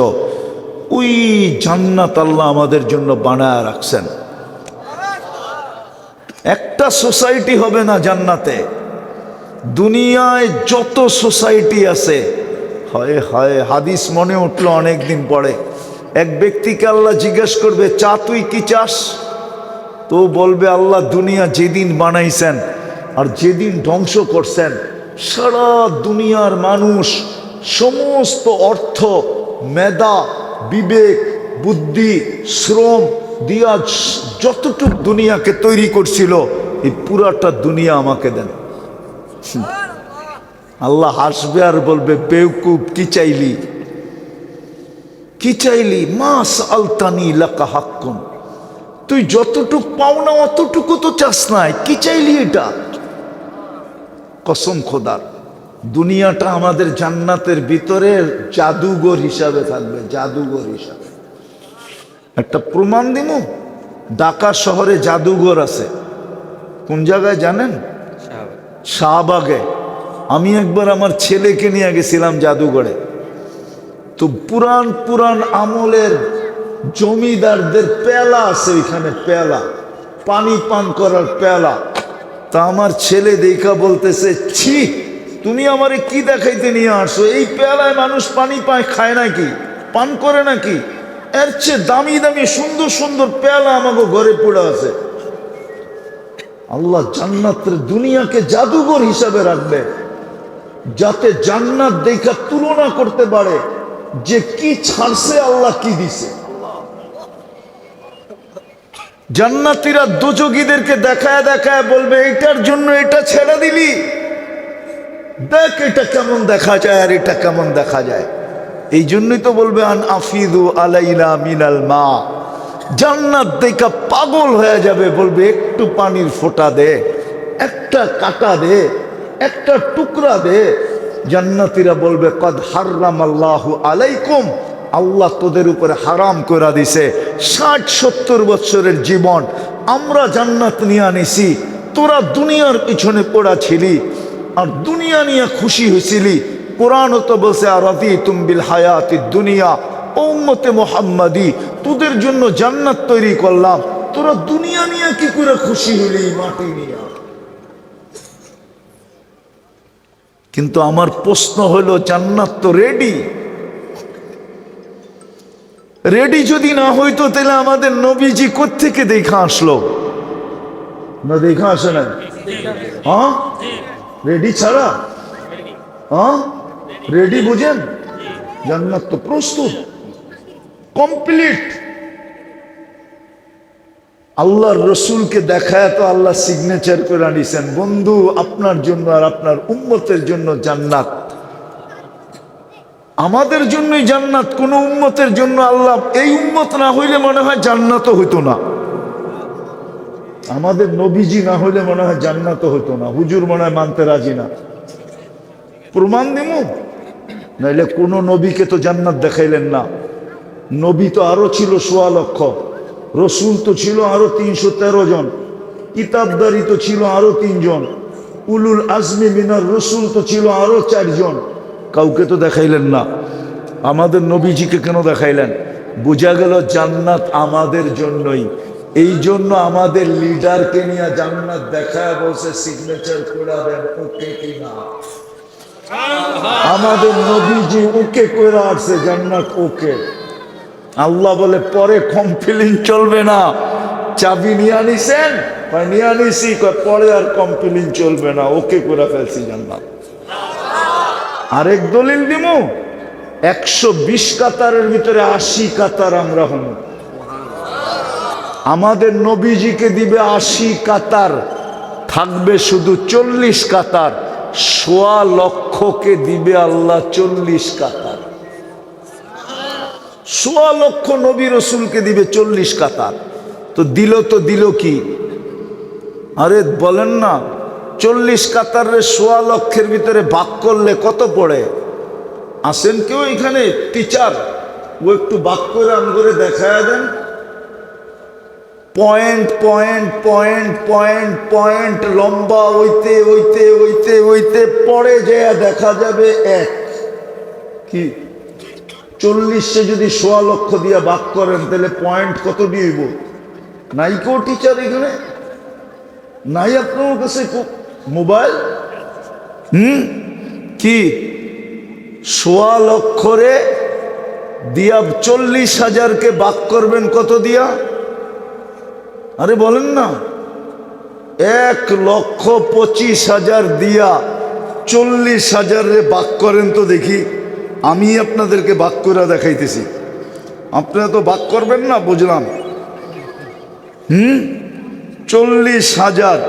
ওই জান্নাত আল্লাহ আমাদের জন্য বানায় রাখছেন। একটা সোসাইটি হবে না জান্নাতে। দুনিয়ায় যত সোসাইটি আছে, হায় হায়, হাদিস মনে উঠলো অনেকদিন পরে। এক ব্যক্তিকে আল্লাহ জিজ্ঞেস করবে, চা তুই কি চাস? তো বলবে, আল্লাহ দুনিয়া যেদিন বানাইছেন আর যেদিন ধ্বংস করছেন, সারা দুনিয়ার মানুষ সমস্ত অর্থ, মেধা, বিবেক, বুদ্ধি, শ্রম দিয়া যতটুক দুনিয়াকে তৈরি করছিল, এই পুরাটা দুনিয়া আমাকে দেন। আল্লাহ হাসবে আর বলবে, বেওকুব, কি চাইলি? কি চাইলি? মাস আলতানি লাকা হাক্কুন, তুই যতটুক পাও না অতটুকু তো চাস নাই, কি চাইলি এটা? কসম খোদার, দুনিয়াটা আমাদের জান্নাতের ভিতরে জাদুঘর হিসাবে থাকবে, জাদুঘর হিসাবে। একটা প্রমাণ দিব, ঢাকা শহরে জাদুঘর আছে। কোন জায়গায় জানেন? শাহবাগে। আমি একবার আমার ছেলেকে নিয়ে গেছিলাম জাদুঘরে। তো পুরান পুরান আমলের জমিদারদের পেলা আছে ওইখানে, পেলা, পানি পান করার পেলা। তা আমার ছেলে দেখা বলতেছে, ছি, তুমি আমারে কি দেখাইতে নিয়ে আসছো? এই পেলায় মানুষ পানি পায়, খায় নাকি, পান করে নাকি? এর চেয়ে দামি দামি সুন্দর সুন্দর পেলা আমাকে ঘরে পড়ে আছে। আল্লাহ জান্নাতের দুনিয়াকে জাদুঘর হিসাবে রাখবে, যাতে জান্নাত দেখা তুলনা করতে পারে যে কি ছাড়ছে, আল্লাহ কি দিছে। জান্নাতীরা দোজখীদেরকে দেখায় দেখায় বলবে, এটার জন্য এটা ছেড়ে দিলি, দেখ এটা কেমন দেখা যায় আর এটা কেমন দেখা যায়। এই জন্যই তো বলবে, আন আফিদু আলাইনা মিনাল মা। জান্নাত দেখা পাগল হয়ে যাবে, বলবে একটু পানির ফোঁটা দে, একটা কাঁটা দে, একটা টুকরা দে। জান্নাতীরা বলবে, কদ হারামাল্লাহু আলাইকুম, আল্লাহ তোদের উপরে হারাম করে দিছে 60-70 বছরের জীবন আমরা জান্নাত নিয়ে আনিছি, তোরা দুনিয়ার পিছনে পড়া ছিলি আর দুনিয়া নিয়ে খুশি হয়েছিলি। কোরআনও তো বলছে, আরাদিতুম বিল হায়াতি দুনিয়া, উম্মতে মুহাম্মাদি, তোদের জন্য জান্নাত তৈরি করলাম, তোরা দুনিয়া নিয়ে কি করে খুশি হলি, মাটি নিয়ে। কিন্তু আমার প্রশ্ন হলো, জান্নাত তো রেডি, রেডি যদি না হইতো তাহলে আমাদের নবীজি কোত্থেকে দেখা আসলো? না দেখা আসে না? হ্যাঁ, রেডি ছাড়া? হ্যাঁ, রেডি বুঝেন? জান্নাত তো প্রস্তুত, কমপ্লিট। আল্লাহর রসুলকে দেখায় তো আল্লাহ সিগনেচার করে আনিছেন, বন্ধু আপনার জন্য আর আপনার উম্মতের জন্য জান্নাত। আমাদের জন্যই জান্নাত, কোন উম্মতের জন্য আল্লাহ, এই উম্মত না হইলে মনে হয় জান্নাতও হইতো না। আমাদের নবীজি না হইলে মনে হয় জান্নাতও হইতো না। হুজুর মনে হয় মানতে রাজি না। প্রমাণ দিব, নাইলে কোন নবীকে তো জান্নাত দেখাইলেন না। নবী তো আরো ছিল 1.25 লক্ষ, রসুল তো ছিল আরো 313 জন, কিতাবদারি তো ছিল আরো 3 জন, উলুল আজমি মিনার রসুল তো ছিল আরো 4 জন। কাউকে তো দেখাইলেন না। আমাদের নবীজিকে কেন দেখাইলেন? বোঝা গেল জান্নাত আমাদের জন্যই। এই জন্য আমাদের লিডারকে নিয়ে জান্নাত দেখায় বলছে, সিগনেচার করে দেন, ওকে কিনা। আমাদের নবীজি ওকে করে আসছে, জান্নাত ওকে। আল্লাহ বলে, পরে কমপ্লেইন চলবে না, চাবি নিয়ে আনিছেন, নিয়ে আনিছি, পরে আর কমপ্লেইন চলবে না, ওকে করে ফেলছি জান্নাত। আরেক দলিল দিব, 120 কাতারের ভিতরে 80 কাতার আমরা হব। আমাদের নবীজিকে দিবে 80 কাতার, থাকবে শুধু 40 কাতার। 1.25 লক্ষকে দিবে আল্লাহ 40 কাতার। 1.25 লক্ষ নবী রসুলকে দিবে 40 কাতার। তো দিল কি? আরে বলেন না, 40 কাতারের 1.25 লক্ষের ভিতরে ভাগ করলে কত পড়ে? আসেন কেউ এখানে টিচার, ও একটু ভাগ করে করে দেখায় দেন। Point point point point point লম্বা হইতে হইতে হইতে হইতে পরে যে দেখা যাবে 1। কি 40 যদি 1.25 লক্ষ দিয়ে ভাগ করেন, তাহলে পয়েন্ট কত দিব? নাই কেউ টিচার এখানে? নাই আপনার কাছে মোবাইল? কি ১.৫ লক্ষরে দিয়া ৪০,০০০কে বাক করবেন কত দিয়া? আরে বলেন না, ১,২৫,০০০ দিয়া ৪০,০০০ বাক করেন তো দেখি। আমি আপনাদেরকে বাক করে দেখাইতেছি, আপনারা তো বাক করবেন না, বুঝলাম। ৪০,০০০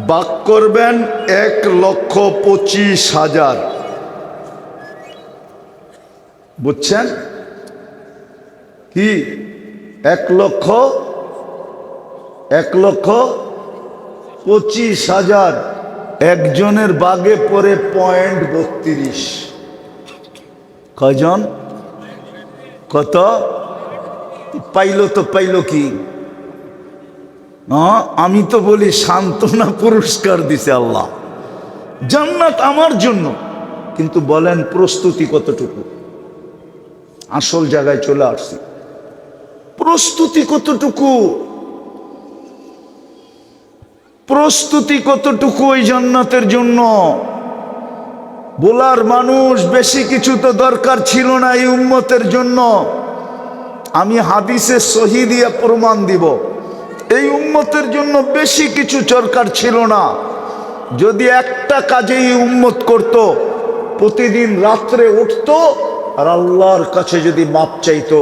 বাক করবেন ১,২৫,০০০, বুঝছেন কি? ১,২৫,০০০ একজনের বাগে পড়ে ৩২। কয়জন? কত পাইল? তো পাইল কি? আমি তো বলি সান্ত্বনা পুরস্কার দিছে আল্লাহ, জান্নাত আমার জন্য। কিন্তু বলেন প্রস্তুতি কতটুকু? আসল জায়গায় চলে আসছি, প্রস্তুতি কতটুকু? প্রস্তুতি কতটুকু ওই জান্নাতের জন্য? বলার মানুষ বেশি কিছু তো দরকার ছিল না এই উম্মতের জন্য। আমি হাদিসে সহি দিয়ে প্রমাণ দিব, এই উম্মতের জন্য বেশি কিছু দরকার ছিল না। যদি একটা কাজেই উম্মত করত, প্রতিদিন রাত্রে উঠতো আর আল্লাহর কাছে যদি মাপ চাইতো,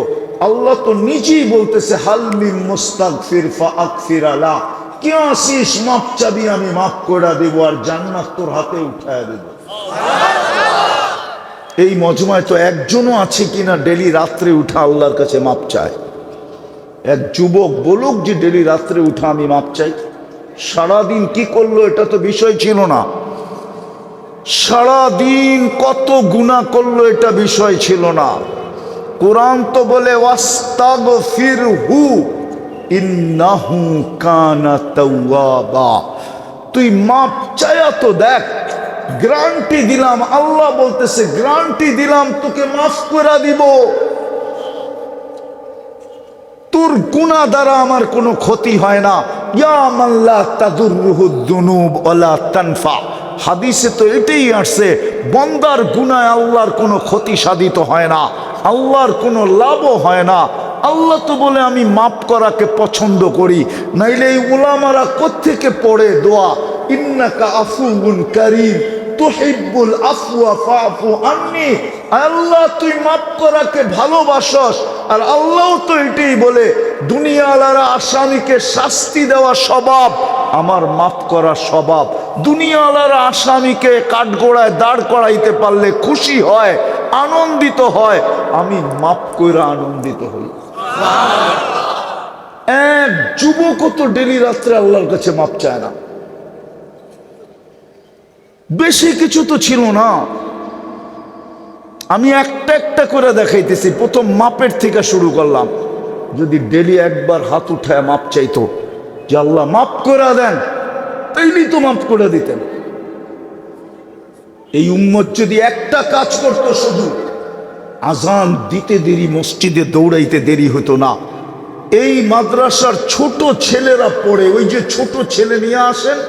আল্লাহ তো নিজেই বলতেছে হাল মিন মুস্তাগফির ফাগফির আলা, কে আসিস মাপ চাবি আমি মাপ করে দেব আর জান্নাত তোর হাতে উঠায় দেব। এই মজমায় তো একজনও আছে কিনা ডেলি রাত্রে উঠা আল্লাহর কাছে মাপ চায়? এক যুবক বলুক যে ডেলি রাত্রে উঠা আমি মাপ চাই। সারাদিন কি করলো এটা তো বিষয় ছিল না, সারাদিন কত গুনাহ করলো এটা বিষয় ছিল না। কোরআন তো বলে ওয়াস্তাগফিরহু ইন্নাহু কানা তাওয়াবা। তুই মাপ চায়া তো দেখ, গ্যারান্টি দিলাম, আল্লাহ বলতেছে গ্যারান্টি দিলাম তোকে মাফ করে দিব। তোর গুনাহ দ্বারা আমার কোনো ক্ষতি হয় না। ইয়া মান লা তাদুররুহু যুনুব ওয়ালা তানফা, হাদিসে তো এটাই আসছে, বান্দার গুনায় আল্লাহর কোনো ক্ষতি সাধিত হয় না, আল্লাহর কোনো লাভও হয় না। আল্লাহ তো বলে আমি মাফ করাকে পছন্দ করি। নাইলে এই উলামারা কোত্থেকে পড়ে দোয়া, ইন্নাকা আফুউন কারীম তুহিব্বুল আফওয়া ফাফু আন্নি। আল্লাহ তুই মাফ করাকে ভালোবাসস, আর আল্লাহ তো এটাই বলে দুনিয়াওয়ালারা আসামিকে শাস্তি দেওয়া স্বভাব, আমার মাফ করা স্বভাব। দুনিয়াওয়ালারা আসামিকে কাঠগোড়ায় দাঁড় করাইতে পারলে খুশি হয়, আনন্দিত হয়, আমি মাফ করে আনন্দিত হই। এক যুবক তো ডেলি রাত্রে আল্লাহর কাছে মাপ চায় না। বেশি কিছু তো ছিল না, আমি একটা একটা করে দেখাইতেছি। প্রথম মাপের থেকে শুরু করলাম। যদি ডেলি একবার হাত উঠায় মাপ চাইতো যে আল্লাহ মাফ করে দেন, তাইলেই তো মাফ করে দিতেন। এই উম্মত যদি একটা কাজ করতো, শুধু আজান দিতে দেরি, মসজিদে দৌড়াইতে দেরি হতো না। এই মাদ্রাসার ছোট ছেলেরা পড়ে, ওই যে ছোট ছেলে নিয়ে আসেন,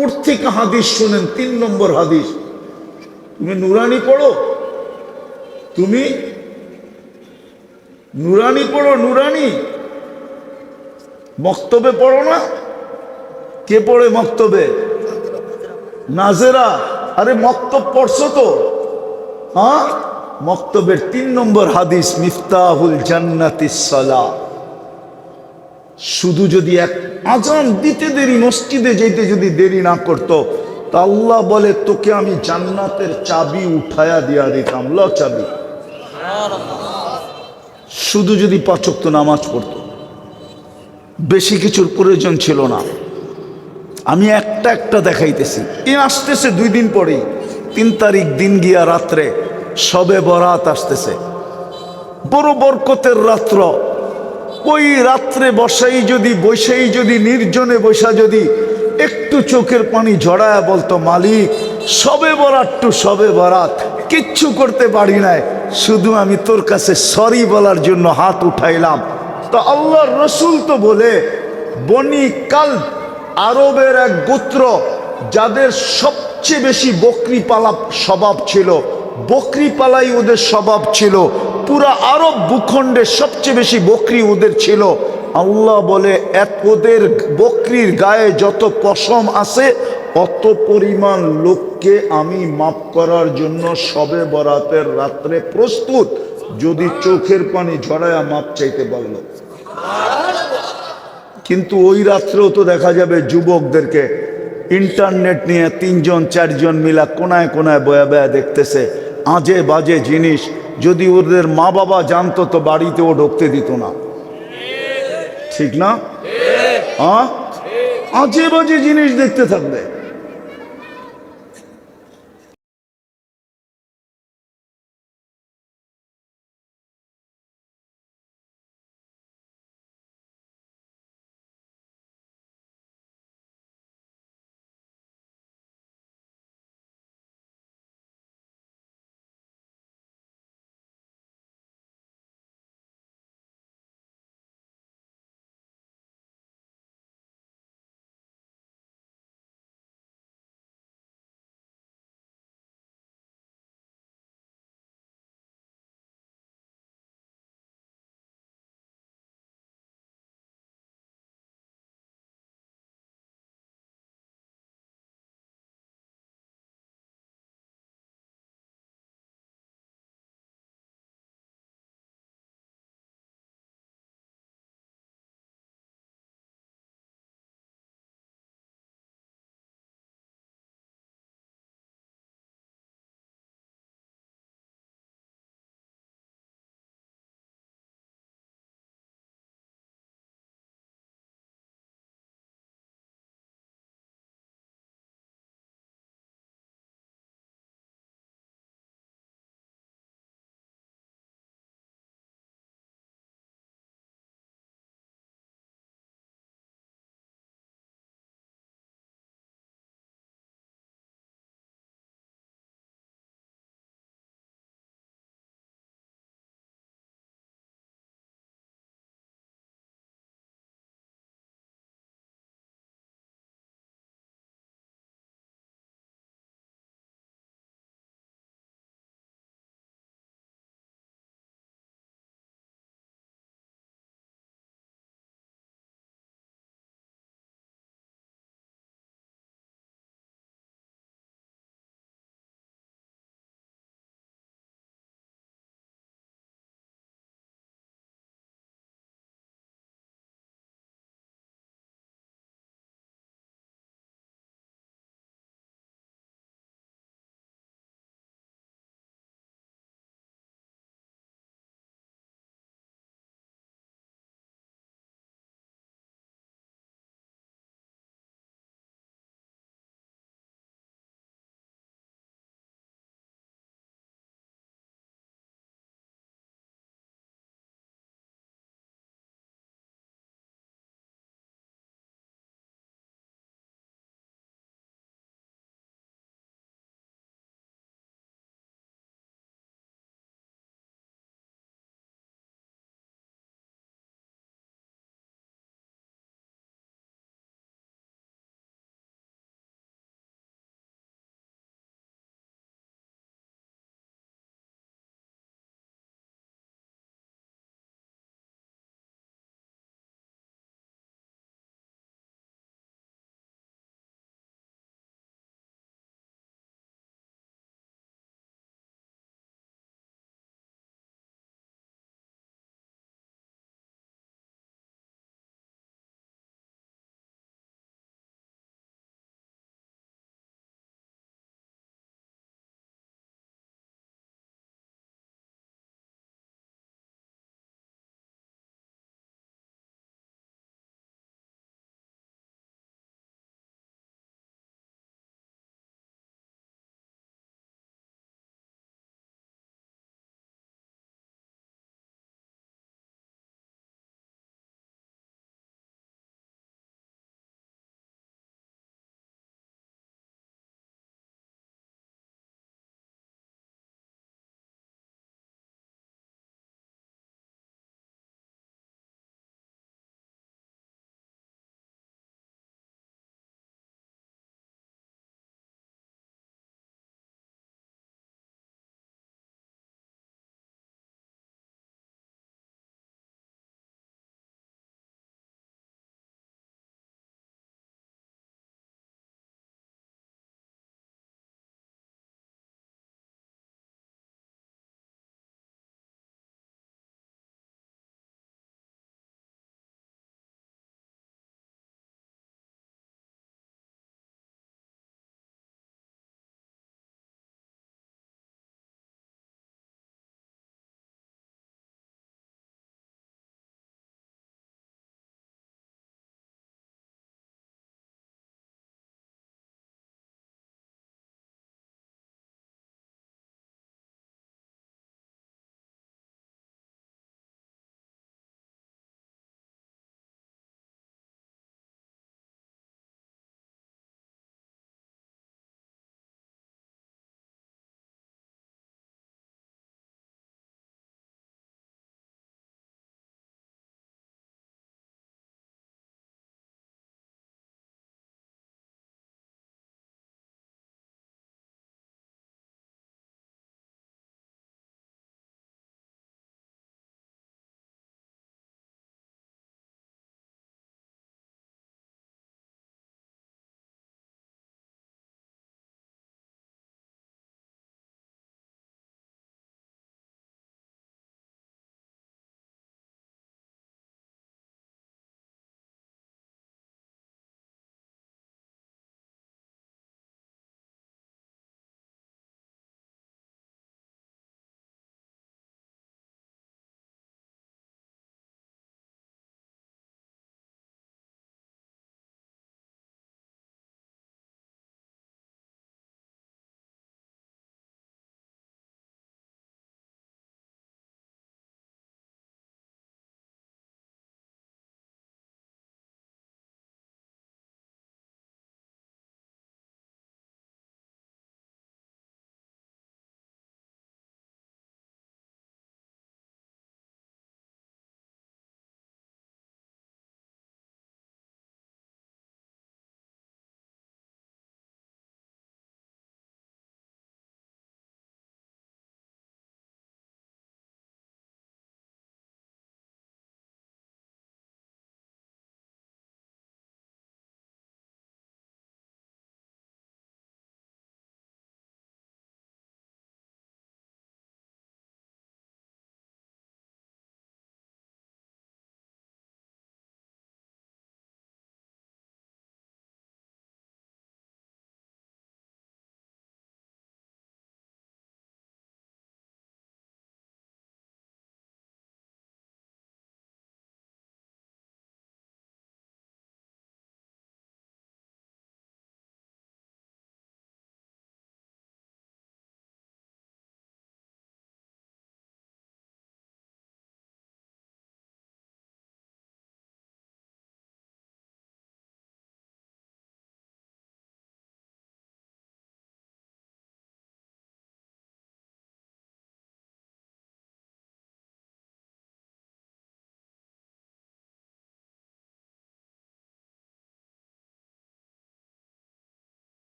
ওর থেকে হাদিস শোনেন। 3 নম্বর হাদিস। তুমি নুরানি পড়ো, তুমি নুরানি পড়ো, নুরানি মক্তবে পড়ো না? কে পড়ে মক্তবে? নাজেরা। আরে মক্তব পড়ছো তো? হ্যাঁ, মক্তবের 3 নম্বর হাদিস, মিফতাহুল জান্নাতিস সালাহ। শুধু যদি এক আজান দিতে দেরি, মসজিদে যেতে যদি দেরি না করতো, তা আল্লাহ বলে তোকে আমি জান্নাতের চাবি উঠায়া দিয়া দিতাম। ল চাবি। শুধু যদি 5 ওয়াক্ত নামাজ পড়তো, বেশি কিছুর প্রয়োজন ছিল না। আমি একটা একটা দেখাইতেছি। এ আসতেছে 2 দিন পরেই, 3 তারিখ দিন গিয়া রাত্রে শবে বরাত আসতেছে, বড় বরকতের রাত্র। ওই রাত্রে বসেই যদি নির্জনে বসা যদি একটু চোখের পানি ঝরায়া বলতো, মালিক শবে বরাত টু শবে বরাত, কিচ্ছু করতে পারি নাই, শুধু আমি তোর কাছে সরি বলার জন্য হাত উঠাইলাম। তো আল্লাহর রসুল তো বলে বনি কালব আরবের এক গোত্র, যাদের সবচেয়ে বেশি বকরি পালা স্বভাব ছিল, বকরি পালাই ওদের স্বভাব ছিল, পুরা আরব ভূখণ্ডে সবচেয়ে বেশি বকরি ওদের ছিল। আল্লাহ বলে ওদের বকরির গায়ে যত পশম আছে অত পরিমাণ লোককে আমি মাফ করার জন্য শবে বরাতের রাত্রে প্রস্তুত, যদি চোখের পানি ঝরায়া মাপ চাইতে পারল। কিন্তু ওই রাত্রেও তো দেখা যাবে যুবকদেরকে ইন্টারনেট নিয়ে 3 জন 4 জন মিলা কোনায় কোনায় বয়া বয়া দেখতেছে আজে বাজে জিনিস। যদি ওদের মা বাবা জানতো তো বাড়িতেও ঢুকতে দিত না, ঠিক না? আজে বাজে জিনিস দেখতে থাকবে।